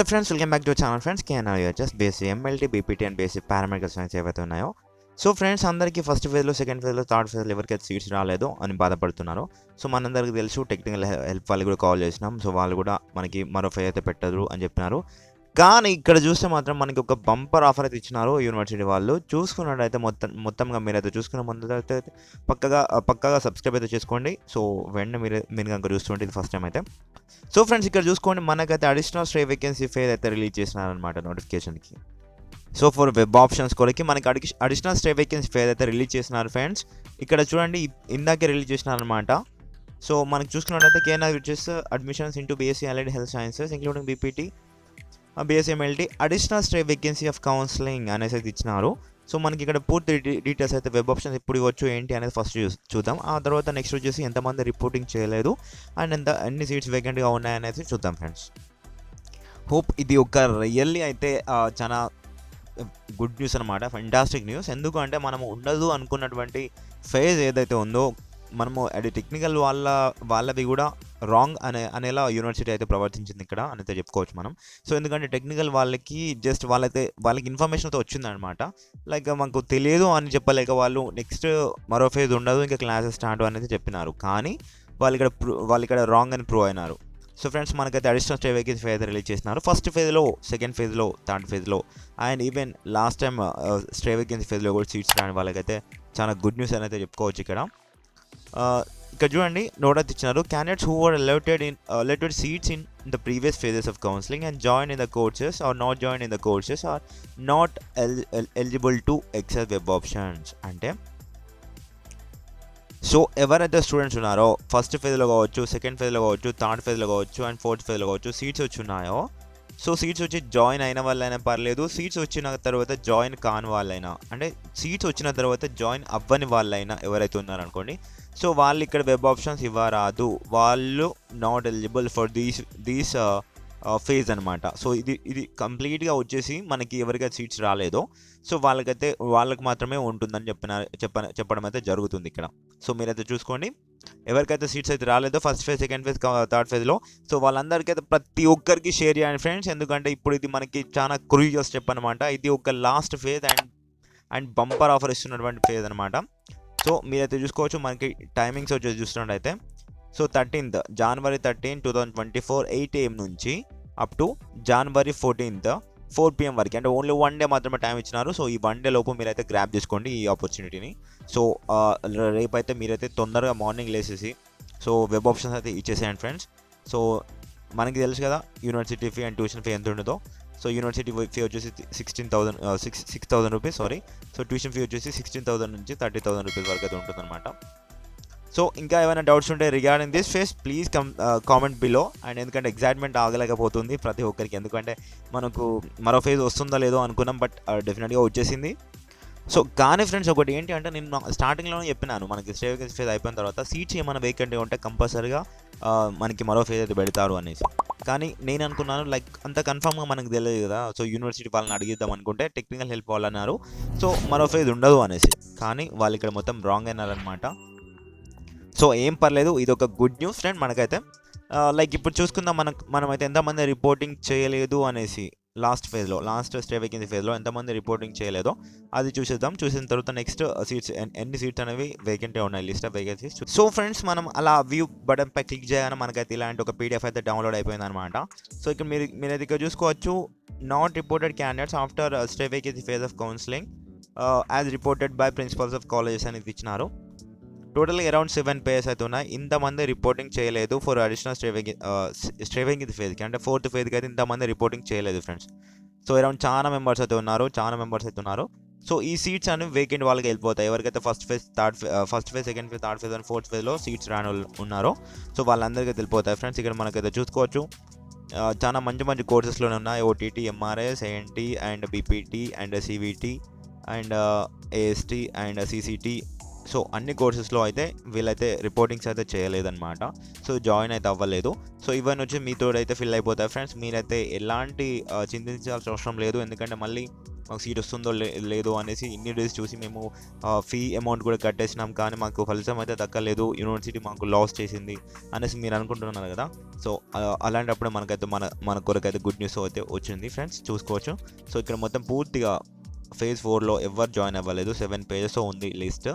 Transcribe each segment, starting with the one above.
Hello friends, welcome back to channel friends. KNR just basic MLT BPT and basic paramedical science ఏవైతే ఉన్నాయో. So friends, అందరికీ first ఫేజ్లో, second ఫేజ్లో, third ఫేజ్లో ఎవరికైతే సీట్స్ రాలేదో అని బాధపడుతున్నారో. సో మనందరికీ తెలుసు, టెక్నికల్ హెల్ప్ వాళ్ళు కూడా కాల్ చేసినాం. సో వాళ్ళు కూడా మనకి మరో ఫేజ్ అయితే పెట్టరు అని చెప్పినారు. కానీ ఇక్కడ చూస్తే మాత్రం మనకి ఒక బంపర్ ఆఫర్ అయితే ఇచ్చినారు యూనివర్సిటీ వాళ్ళు. చూసుకున్నట్టయితే మొత్తంగా మీరైతే చూసుకున్న ముందు అయితే పక్కగా సబ్స్క్రైబ్ అయితే చేసుకోండి. సో వెంటనే మీరు కనుక చూస్తుంటే ఇది ఫస్ట్ టైం అయితే. సో ఫ్రెండ్స్, ఇక్కడ చూసుకోండి, మనకైతే అడిషనల్ స్టే వేకెన్సీ ఫేజ్ అయితే రిలీజ్ చేసినారనమాట నోటిఫికేషన్కి. సో ఫర్ వెబ్ ఆప్షన్స్ కొరకి మనకి అడిషనల్ స్టే వేకెన్సీ ఫేజ్ అయితే రిలీజ్ చేసినారు ఫ్రెండ్స్. ఇక్కడ చూడండి, ఇందాకే రిలీజ్ చేసినారనమాట. సో మనకి చూసుకున్నట్టయితే కేఎన్ఆర్ వచ్చేసి admissions into BSc allied health sciences including BPT BSMLT additional stray vacancy of counselling అనేసి అయితే ఇచ్చినారు. సో మనకి ఇక్కడ పూర్తి డీటెయిల్స్ అయితే వెబ్ ఆప్షన్స్ ఎప్పుడు ఇవ్వచ్చు ఏంటి అనేది ఫస్ట్ చూద్దాం. ఆ తర్వాత నెక్స్ట్ వచ్చేసి ఎంతమంది రిపోర్టింగ్ చేయలేదు అండ్ ఎన్ని సీట్స్ వేకెంట్గా ఉన్నాయనేసి చూద్దాం ఫ్రెండ్స్. హోప్ ఇది ఒక రియల్లీ అయితే చాలా గుడ్ న్యూస్ అనమాట, ఫెంటాస్టిక్ న్యూస్. ఎందుకు అంటే మనము ఉండదు అనుకున్నటువంటి ఫేజ్ ఏదైతే ఉందో, మనము అది టెక్నికల్ వాళ్ళది కూడా రాంగ్ అనేలా యూనివర్సిటీ అయితే ప్రవర్తించింది ఇక్కడ అనేది చెప్పుకోవచ్చు మనం. సో ఎందుకంటే టెక్నికల్ వాళ్ళకి జస్ట్ వాళ్ళకి ఇన్ఫర్మేషన్ అయితే వచ్చిందనమాట. లైక్ మాకు తెలియదు అని చెప్పలేక వాళ్ళు నెక్స్ట్ మరో ఫేజ్ ఉండదు, ఇంకా క్లాసెస్ స్టార్ట్ అనేది చెప్పినారు. కానీ వాళ్ళు ఇక్కడ రాంగ్ అని ప్రూవ్ అయినారు. సో ఫ్రెండ్స్, మనకైతే అడిషనల్ స్టే వేకెన్సీ ఫేజ్ అయితే రిలీజ్ చేస్తున్నారు. ఫస్ట్ ఫేజ్లో, సెకండ్ ఫేజ్లో, థర్డ్ ఫేజ్లో and even last time stray vacancy ఫేజ్లో కూడా సీట్స్ రాని వాళ్ళకైతే చాలా గుడ్ న్యూస్ అని అయితే చెప్పుకోవచ్చు ఇక్కడ. ఇక్కడ చూడండి, నోట్ ఇచ్చినారు. Candidates who are allotted seats in the previous phases of counselling and join in the courses are not join in the courses are not eligible to access web options. అంటే so ఎవరైతే students ఉన్నారో first ఫేజ్లో కావచ్చు, second ఫేజ్లో కావచ్చు, third ఫేజ్లో కావచ్చు and fourth ఫేజ్లో కావచ్చు సీట్స్ వచ్చి ఉన్నాయో, సో సీట్స్ వచ్చి జాయిన్ అయిన వాళ్ళైనా పర్లేదు, సీట్స్ వచ్చిన తర్వాత జాయిన్ కాని వాళ్ళైనా, అంటే సీట్స్ వచ్చిన తర్వాత జాయిన్ అవ్వని వాళ్ళైనా ఎవరైతే ఉన్నారనుకోండి, సో వాళ్ళు ఇక్కడ వెబ్ ఆప్షన్స్ ఇవ్వరాదు. వాళ్ళు not eligible for these phase అనమాట. సో ఇది కంప్లీట్గా వచ్చేసి మనకి ఎవరికైతే సీట్స్ రాలేదో సో వాళ్ళకి మాత్రమే ఉంటుందని చెప్పడం అయితే జరుగుతుంది ఇక్కడ. సో మీరైతే చూసుకోండి, ఎవరికైతే సీట్స్ అయితే రాలేదో first phase, second phase, third ఫేజ్లో, సో వాళ్ళందరికీ అయితే ప్రతి ఒక్కరికి షేర్ చేయండి ఫ్రెండ్స్. ఎందుకంటే ఇప్పుడు ఇది మనకి చాలా క్రూయస్ స్టెప్ అనమాట. ఇది ఒక last phase and bumper offer ఇస్తున్నటువంటి ఫేజ్ అనమాట. సో మీరైతే చూసుకోవచ్చు, మనకి టైమింగ్స్ వచ్చేసి చూస్తున్నట్టయితే సో January 13, 2024 8 AM నుంచి up to January 14th 4 PM వరకు, అంటే ఓన్లీ 1 డే మాత్రమే టైం ఇచ్చినారు. సో ఈ 1 డే లోపు మీరైతే గ్రాప్ చేసుకోండి ఈ ఆపర్చునిటీని. సో రేపైతే మీరైతే తొందరగా మార్నింగ్ లేసేసి సో వెబ్ ఆప్షన్స్ అయితే ఇచ్చేసేయండి ఫ్రెండ్స్. సో మనకి తెలుసు కదా university fee and tuition fee ఎంత ఉండదో. సో యూనివర్సిటీ ఫీ వచ్చేసి 6,000 rupees, sorry. So tuition fee వచ్చేసి 16,000 నుంచి 30,000 రూపీస్ వరకు అయితే ఉంటుందన్నమాట. సో ఇంకా ఏమైనా డౌట్స్ ఉంటే regarding this face please comment below. And ఎందుకంటే ఎగ్జైట్మెంట్ ఆగలేకపోతుంది ప్రతి ఒక్కరికి, ఎందుకంటే మనకు మరో ఫేజ్ వస్తుందో లేదో అనుకున్నాం, బట్ డెఫినెట్గా వచ్చేసింది. సో కానీ ఫ్రెండ్స్, ఒకటి ఏంటి అంటే నేను స్టార్టింగ్లోనే చెప్పినాను, మనకి స్టే వేకెన్సీ ఫేజ్ అయిపోయిన తర్వాత సీట్స్ ఏమైనా వేకెంట్గా ఉంటే కంపల్సరీగా మనకి మరో ఫేజ్ అయితే పెడతారు అనేసి. కానీ నేను అనుకున్నాను లైక్ అంత కన్ఫామ్గా మనకు తెలియదు కదా. సో యూనివర్సిటీ వాళ్ళని అడిగిద్దాం అనుకుంటే టెక్నికల్ హెల్ప్ వాళ్ళు అన్నారు సో మరో ఫేజ్ ఉండదు అనేసి. కానీ వాళ్ళు ఇక్కడ మొత్తం రాంగ్ అయినారనమాట. సో ఏం పర్లేదు, ఇది ఒక గుడ్ న్యూస్ ఫ్రెండ్ మనకైతే. లైక్ ఇప్పుడు చూసుకుందాం, మనమైతే ఎంతమంది రిపోర్టింగ్ చేయలేదు అనేసి లాస్ట్ స్టే వేకెన్సీ ఫేజ్లో ఎంతమంది రిపోర్టింగ్ చేయలేదో అది చూసేద్దాం. చూసిన తర్వాత నెక్స్ట్ సీట్స్ ఎన్ని సీట్స్ అనేవి వేకెంట్గా ఉన్నాయి, list of vacancies. So friends, మనం అలా వ్యూ బటన్ పై క్లిక్ చేయగానే మనకైతే ఇలాంటి ఒక PDF అయితే డౌన్లోడ్ అయిపోయింది అనమాట. సో ఇక్కడ మీరైతే ఇక్కడ చూసుకోవచ్చు, not reported candidates after stray vacancy phase of counselling as reported by principals of colleges అనేది ఇచ్చినారు. టోటల్గా అరౌండ్ 7 పేర్స్ అయితే ఉన్నాయి. ఇంతమంది రిపోర్టింగ్ చేయలేదు ఫర్ అడిషనల్ స్టే వేకెన్సీ ఫేజ్కి, అంటే ఫోర్త్ ఫేజ్కి అయితే ఇంతమంది రిపోర్టింగ్ చేయలేదు ఫ్రెండ్స్. సో అరౌండ్ చాలా మెంబర్స్ అయితే ఉన్నారు. సో ఈ సీట్స్ అనేవి వేకెంట్ వాళ్ళకి వెళ్ళిపోతాయి. ఎవరికైతే first phase, second phase, third phase and fourth ఫేజ్లో సీట్స్ రాని వాళ్ళు ఉన్నారో సో వాళ్ళందరికీ వెళ్ళిపోతాయి ఫ్రెండ్స్. ఇక్కడ మనకైతే చూసుకోవచ్చు, చాలా మంచి కోర్సెస్లోనే ఉన్నాయి. OTT, MRS, ANT and BPT and CVT and AST and CCT. So అన్ని కోర్సెస్లో అయితే వీళ్ళైతే రిపోర్టింగ్స్ అయితే చేయలేదన్నమాట. సో జాయిన్ అయితే అవ్వలేదు. సో ఇవన్నీ వచ్చి మీతో అయితే ఫిల్ అయిపోతాయి ఫ్రెండ్స్. మీరైతే ఎలాంటి చింతించాల్సిన అవసరం లేదు, ఎందుకంటే మళ్ళీ మాకు సీట్ వస్తుందో లేదో అనేసి ఇన్ని డేస్ చూసి మేము ఫీ అమౌంట్ కూడా కట్టేసినాం, కానీ మాకు ఫలితం అయితే దక్కలేదు, యూనివర్సిటీ మాకు లాస్ చేసింది అనేసి మీరు అనుకుంటున్నారు కదా. సో అలాంటప్పుడు మనకైతే మన కొరకైతే గుడ్ న్యూస్ అయితే వచ్చింది ఫ్రెండ్స్, చూసుకోవచ్చు. సో ఇక్కడ మొత్తం పూర్తిగా ఫేజ్ 4లో ఎవరు జాయిన్ అవ్వలేదు, 7 పేజెస్ ఉంది లిస్ట్.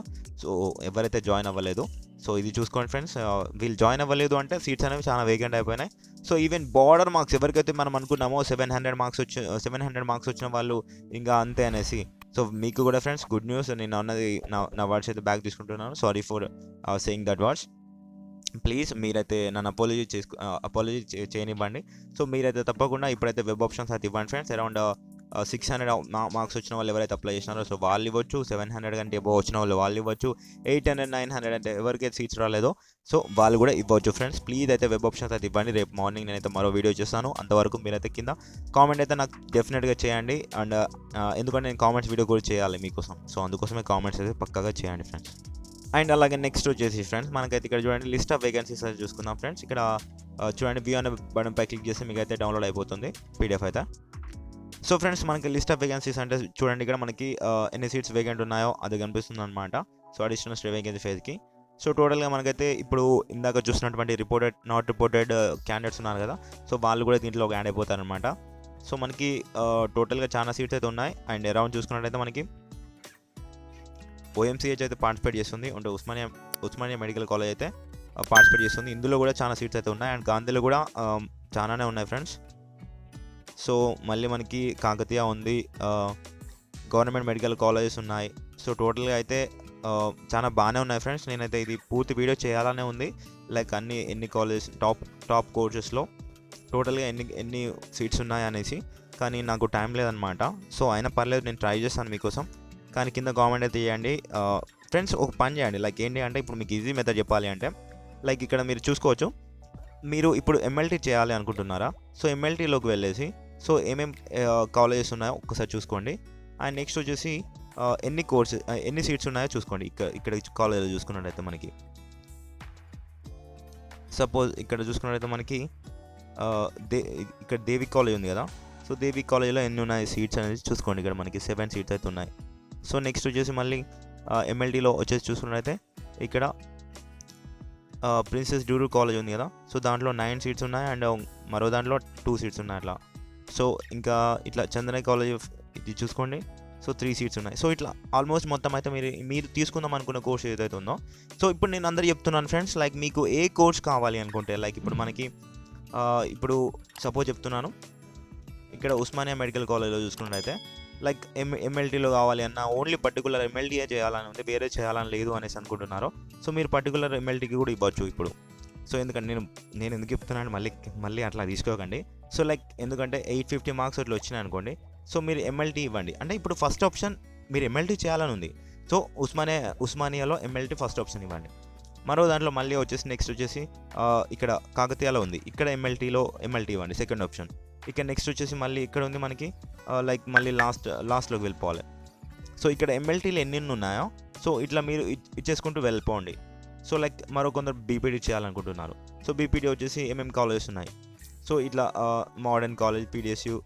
సో ఎవరైతే జాయిన్ అవ్వలేదు, సో ఇది చూసుకోండి ఫ్రెండ్స్. వీళ్ళు జాయిన్ అవ్వలేదు అంటే సీట్స్ అనేవి చాలా వేకెంట్ అయిపోయినాయి. సో ఈవెన్ బార్డర్ మార్క్స్ ఎవరికైతే మనం అనుకున్నామో 700 మార్క్స్ వచ్చిన వాళ్ళు ఇంకా అంతే అనేసి. సో మీకు కూడా ఫ్రెండ్స్ గుడ్ న్యూస్. నేను అన్నది నా వర్డ్స్ అయితే బ్యాక్ తీసుకుంటున్నాను. Sorry for saying that words. Please మీరైతే నన్ను అపాలజీ చేయనివ్వండి. సో మీరైతే తప్పకుండా ఇప్పుడైతే వెబ్ ఆప్షన్స్ అయితే ఇవ్వండి ఫ్రెండ్స్. అరౌండ్ 600 మార్క్స్ వచ్చిన వాళ్ళు ఎవరైతే అప్లై చేసినారో సో వాళ్ళు ఇవ్వచ్చు, 700 కంటే ఎబో వచ్చిన వాళ్ళు ఇవ్వచ్చు, 800 900 అంటే ఎవరికైతే సీట్స్ రాలేదో సో వాళ్ళు కూడా ఇవ్వచ్చు ఫ్రెండ్స్. ప్లీజ్ అయితే వెబ్ ఆప్షన్స్ అయితే ఇవ్వండి. రేపు మార్నింగ్ నేనైతే మరో వీడియో చేస్తాను. అంతవరకు మీరైతే కింద కామెంట్ అయితే నాకు డెఫినెట్గా చేయండి. అండ్ ఎందుకంటే నేను కామెంట్స్ వీడియో కూడా చేయాలి మీకోసం, సో అందుకోసమే కామెంట్స్ అయితే పక్కాగా చేయండి ఫ్రెండ్స్. అండ్ అలాగే నెక్స్ట్ వచ్చేసి ఫ్రెండ్స్ మనకైతే ఇక్కడ చూడండి లిస్ట్ ఆఫ్ వేకెన్సీస్ అయితే చూసుకుందాం ఫ్రెండ్స్. ఇక్కడ చూడండి వ్యూ అనే బటన్ పై క్లిక్ చేస్తే మీకు అయితే డౌన్లోడ్ అయిపోతుంది పీడిఎఫ్ అయితే. సో ఫ్రెండ్స్ మనకి లిస్ట్ ఆఫ్ వేకెన్సీస్ అంటే చూడండి ఇక్కడ మనకి ఎన్ని సీట్స్ వేకెంట్ ఉన్నాయో అది కనిపిస్తుంది అనమాట. సో అడిషనల్ స్టే వేకెన్సీ ఫేజ్కి. సో టోటల్గా మనకైతే ఇప్పుడు ఇందాక చూసినటువంటి నాట్ రిపోర్టెడ్ క్యాండిడేట్స్ ఉన్నారు కదా, సో వాళ్ళు కూడా దీంట్లో యాడ్ అయిపోతారనమాట. సో మనకి టోటల్గా చాలా సీట్స్ అయితే ఉన్నాయి. అండ్ అరౌండ్ చూసుకున్నట్టయితే మనకి OMCH అయితే పార్టిసిపేట్ చేస్తుంది, అంటే ఉస్మానియా మెడికల్ కాలేజ్ అయితే పార్టిసిపేట్ చేస్తుంది. ఇందులో కూడా చాలా సీట్స్ అయితే ఉన్నాయి. అండ్ గాంధీలో కూడా చాలానే ఉన్నాయి ఫ్రెండ్స్. సో మళ్ళీ మనకి కాకతీయ ఉంది, గవర్నమెంట్ మెడికల్ కాలేజెస్ ఉన్నాయి. సో టోటల్గా అయితే చాలా బాగానే ఉన్నాయి ఫ్రెండ్స్. నేనైతే ఇది పూర్తి వీడియో చేయాలనే ఉంది, లైక్ ఎన్ని కాలేజెస్ టాప్ కోర్సెస్లో టోటల్గా ఎన్ని సీట్స్ ఉన్నాయి అనేసి, కానీ నాకు టైం లేదనమాట. సో అయినా పర్లేదు, నేను ట్రై చేస్తాను మీకోసం. కానీ కింద కామెంట్ అయితే చేయండి ఫ్రెండ్స్. ఒక పని చేయండి, లైక్ ఏంటి అంటే ఇప్పుడు మీకు ఈజీ మెథడ్ చెప్పాలి అంటే లైక్ ఇక్కడ మీరు చూసుకోవచ్చు. మీరు ఇప్పుడు MLT చేయాలి అనుకుంటున్నారా? సో MLTలోకి వెళ్ళేసి సో ఏమేమి కాలేజెస్ ఉన్నాయో ఒక్కసారి చూసుకోండి. అండ్ నెక్స్ట్ వచ్చేసి ఎన్ని సీట్స్ ఉన్నాయో చూసుకోండి. ఇక్కడ కాలేజీలో చూసుకున్నట్టయితే మనకి సపోజ్ ఇక్కడ చూసుకున్నట్టయితే మనకి ఇక్కడ దేవి కాలేజ్ ఉంది కదా. సో దేవి కాలేజ్లో ఎన్ని ఉన్నాయి సీట్స్ అనేది చూసుకోండి. ఇక్కడ మనకి 7 సీట్స్ అయితే ఉన్నాయి. సో నెక్స్ట్ వచ్చేసి మళ్ళీ MLTలో వచ్చేసి చూసుకున్నట్టయితే ఇక్కడ ప్రిన్సెస్ డ్యూరు కాలేజ్ ఉంది కదా. సో దాంట్లో 9 సీట్స్ ఉన్నాయి. అండ్ మరో దాంట్లో 2 సీట్స్ ఉన్నాయి అట్లా. సో ఇంకా ఇట్లా చందన కాలేజ్ ఇది చూసుకోండి. సో 3 సీట్స్ ఉన్నాయి. సో ఇట్లా ఆల్మోస్ట్ మొత్తం అయితే మీరు తీసుకుందాం అనుకున్న కోర్స్ ఏదైతే ఉందో. సో ఇప్పుడు నేను అందరూ చెప్తున్నాను ఫ్రెండ్స్, లైక్ మీకు ఏ కోర్స్ కావాలి అనుకుంటే లైక్ ఇప్పుడు మనకి ఇప్పుడు సపోజ్ చెప్తున్నాను, ఇక్కడ ఉస్మానియా మెడికల్ కాలేజ్లో చూసుకున్నట్టయితే లైక్ MLTలో కావాలి అన్న ఓన్లీ పర్టికులర్ MLTయే చేయాలని ఉంది, వేరే చేయాలని లేదు అనేసి అనుకుంటున్నారు. సో మీరు పర్టికులర్ MLTకి కూడా ఇవ్వచ్చు ఇప్పుడు. సో ఎందుకంటే నేను ఎందుకు చెప్తున్నాను మళ్ళీ అట్లా తీసుకోకండి. సో లైక్ ఎందుకంటే 850 మార్క్స్ అట్లా వచ్చినాయి అనుకోండి, సో మీరు MLT ఇవ్వండి. అంటే ఇప్పుడు ఫస్ట్ ఆప్షన్ మీరు MLT చేయాలని ఉంది, సో ఉస్మానియాలో MLT ఫస్ట్ ఆప్షన్ ఇవ్వండి. మరో దాంట్లో మళ్ళీ వచ్చేసి నెక్స్ట్ వచ్చేసి ఇక్కడ కాకతీయలో ఉంది, ఇక్కడ MLT ఇవ్వండి సెకండ్ ఆప్షన్. ఇక్కడ నెక్స్ట్ వచ్చేసి మళ్ళీ ఇక్కడ ఉంది మనకి లైక్ మళ్ళీ లాస్ట్లోకి వెళ్ళిపోవాలి. సో ఇక్కడ MLTలు ఎన్ని ఉన్నాయో సో ఇట్లా మీరు ఇచ్చేసుకుంటూ వెళ్ళిపోండి. సో లైక్ మరో కొందరు BPD చేయాలనుకుంటున్నారు. సో BPD వచ్చేసి ఏమేమి కాలేజెస్ ఉన్నాయి, సో ఇట్లా మోడర్న్ కాలేజ్, PDSU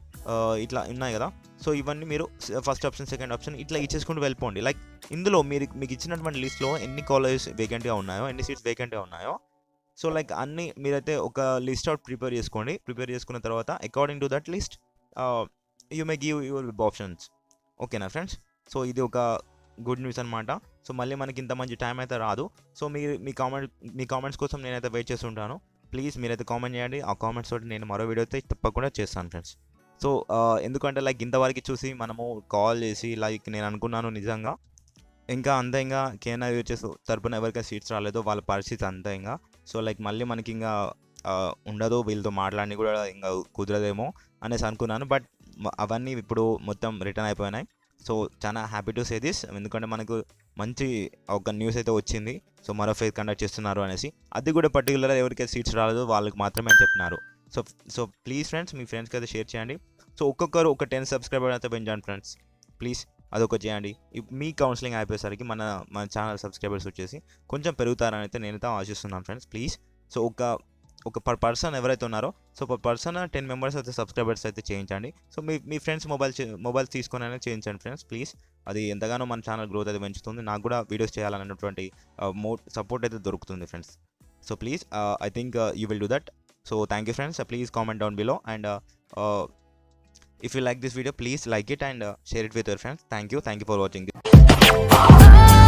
ఇట్లా ఉన్నాయి కదా. సో ఇవన్నీ మీరు ఫస్ట్ ఆప్షన్ సెకండ్ ఆప్షన్ ఇట్లా ఇచ్చేసుకుంటూ వెళ్ళిపోండి. లైక్ ఇందులో మీకు ఇచ్చినటువంటి లిస్ట్లో ఎన్ని కాలేజెస్ వేకెంట్గా ఉన్నాయో, ఎన్ని సీట్స్ వేకెంట్గా ఉన్నాయో సో లైక్ అన్నీ మీరైతే ఒక లిస్ట్ అవుట్ ప్రిపేర్ చేసుకోండి. ప్రిపేర్ చేసుకున్న తర్వాత according to that list you may give your web options. ఓకేనా ఫ్రెండ్స్? సో ఇది ఒక గుడ్ న్యూస్ అనమాట. సో మళ్ళీ మనకి ఇంత మంచి టైం అయితే రాదు. సో మీ కామెంట్స్ కోసం నేనైతే వెయిట్ చేస్తుంటాను. ప్లీజ్ మీరైతే కామెంట్ చేయండి. ఆ కామెంట్స్ తోటి నేను మరో వీడియో అయితే తప్పకుండా చేస్తాను ఫ్రెండ్స్. సో ఎందుకంటే లైక్ ఇంతవరకు చూసి మనము కాల్ చేసి లైక్ నేను అనుకున్నాను నిజంగా ఇంకా కేఎన్ఐ వచ్చేసి తరపున ఎవరికైనా సీట్స్ రాలేదో వాళ్ళ పరిస్థితి అంతే ఇంకా. సో లైక్ మళ్ళీ మనకి ఇంకా ఉండదు, వీళ్ళతో మాట్లాడి కూడా ఇంకా కుదరదేమో అనేసి అనుకున్నాను. బట్ అవన్నీ ఇప్పుడు మొత్తం రిటర్న్ అయిపోయినాయి. సో చాలా హ్యాపీ టు సే దిస్, ఎందుకంటే మనకు మంచి ఒక న్యూస్ అయితే వచ్చింది. సో మరో ఫేజ్ కండక్ట్ చేస్తున్నారు అనేసి, అది కూడా పర్టికులర్గా ఎవరికైతే సీట్స్ రాలేదో వాళ్ళకి మాత్రమే అని చెప్తున్నారు. సో ప్లీజ్ ఫ్రెండ్స్ మీ ఫ్రెండ్స్కి అయితే షేర్ చేయండి. సో ఒక్కొక్కరు ఒక 10 సబ్స్క్రైబర్ అయితే పెంచండి ఫ్రెండ్స్ ప్లీజ్, అదొక చేయండి. మీ కౌన్సిలింగ్ అయిపోయేసరికి మన ఛానల్ సబ్స్క్రైబర్స్ వచ్చేసి కొంచెం పెరుగుతారని అయితే నేనైతే ఆశిస్తున్నాను ఫ్రెండ్స్ ప్లీజ్. సో ఒక ఒక పర్ పర్సన్ ఎవరైతే ఉన్నారో సో పర్ పర్సన్ 10 మెంబర్స్ అయితే సబ్స్క్రైబర్స్ అయితే చేయించండి. సో మీ ఫ్రెండ్స్ మొబైల్స్ తీసుకొని అయినా చేయించండి ఫ్రెండ్స్ ప్లీజ్. అది ఎంతగానో మన ఛానల్ గ్రోత్ అయితే పెంచుతుంది, నాకు కూడా వీడియోస్ చేయాలన్నటువంటి సపోర్ట్ అయితే దొరుకుతుంది friends. So please I think you will do that. So thank you friends. Please comment down below, and if you like this video, please like it and share it with your friends. Thank you for watching this.